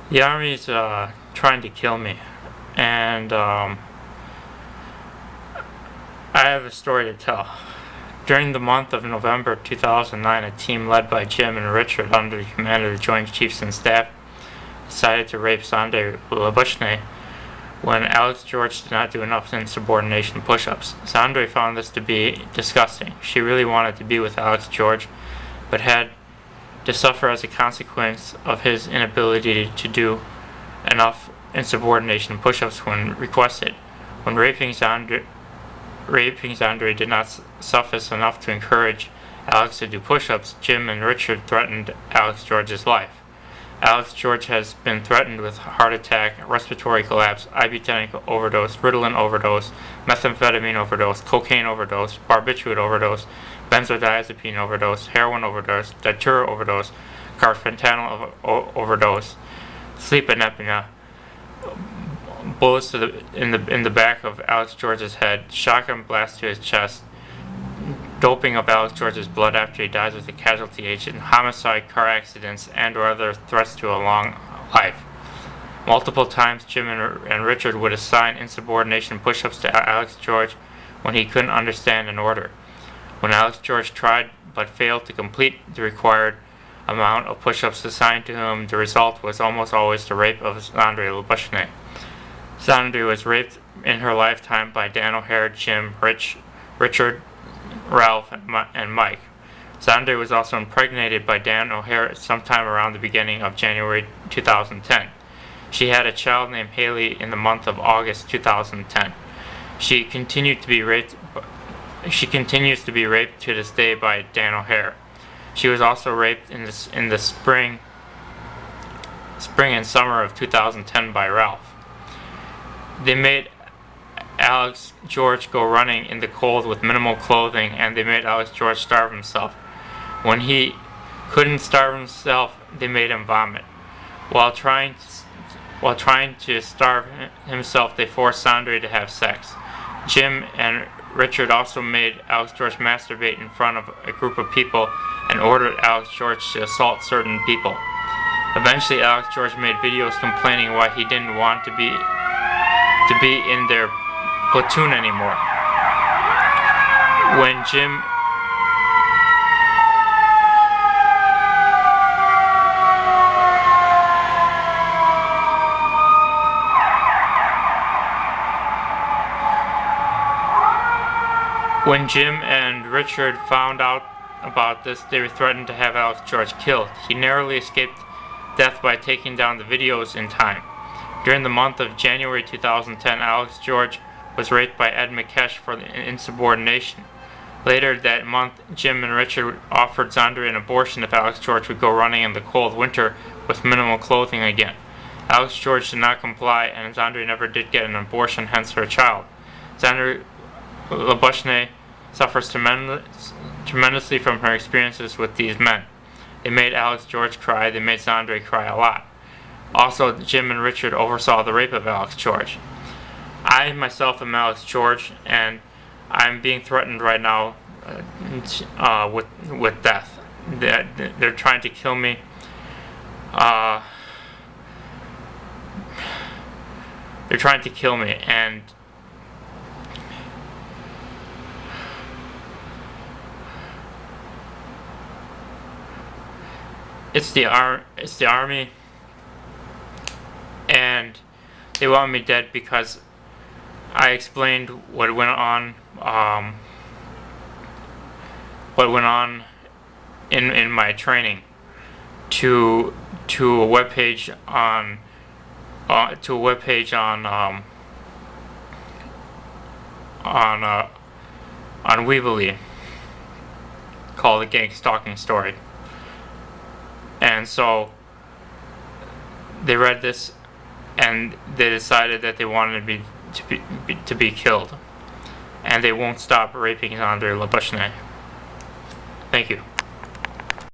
The army's trying to kill me, and I have a story to tell. During the month of November 2009, a team led by Jim and Richard under the command of the Joint Chiefs and Staff decided to rape Sandre Labushne when Alex George did not do enough insubordination push-ups. Sandre found this to be disgusting. She really wanted to be with Alex George, but had to suffer as a consequence of his inability to do enough insubordination push-ups when requested. When raping Sandre did not suffice enough to encourage Alex to do push-ups, Jim and Richard threatened Alex George's life. Alex George has been threatened with heart attack, respiratory collapse, ibutenic overdose, Ritalin overdose, methamphetamine overdose, cocaine overdose, barbiturate overdose, benzodiazepine overdose, heroin overdose, datura overdose, carfentanil overdose, sleep apnea, bullets in the back of Alex George's head, shotgun blast to his chest, doping of Alex George's blood after he dies with a casualty agent, homicide, car accidents, and or other threats to a long life. Multiple times Jim and Richard would assign insubordination push-ups to Alex George when he couldn't understand an order. When Alex George tried but failed to complete the required amount of push-ups assigned to him, the result was almost always the rape of Sandre Labushne. Sandre was raped in her lifetime by Dan O'Hare, Jim, Richard, Ralph, and Mike. Sandre was also impregnated by Dan O'Hare sometime around the beginning of January 2010. She had a child named Haley in the month of August 2010. She continues to be raped to this day by Dan O'Hare. She was also raped in the spring and summer of 2010 by Ralph. They made Alex George go running in the cold with minimal clothing, and they made Alex George starve himself. When he couldn't starve himself, they made him vomit. While trying to starve himself, they forced Sandre to have sex. Jim and Richard also made Alex George masturbate in front of a group of people and ordered Alex George to assault certain people. Eventually, Alex George made videos complaining why he didn't want to be in their platoon anymore. When Jim and Richard found out about this, they threatened to have Alex George killed. He narrowly escaped death by taking down the videos in time. During the month of January 2010, Alex George was raped by Ed McKesh for insubordination. Later that month, Jim and Richard offered Sandre an abortion if Alex George would go running in the cold winter with minimal clothing again. Alex George did not comply, and Sandre never did get an abortion, hence her child. Sandre Labushne suffers tremendously from her experiences with these men. They made Alex George cry, they made Sandre cry a lot. Also, Jim and Richard oversaw the rape of Alex George. I myself am Alex George, and I'm being threatened right now with death. They're trying to kill me. They're trying to kill me, and it's the army, and they want me dead because I explained what went on in my training to a webpage on Weebly called The Gang Stalking Story. And so they read this and they decided that they wanted me to be killed, and they won't stop raping Sandre Labushne. Thank you.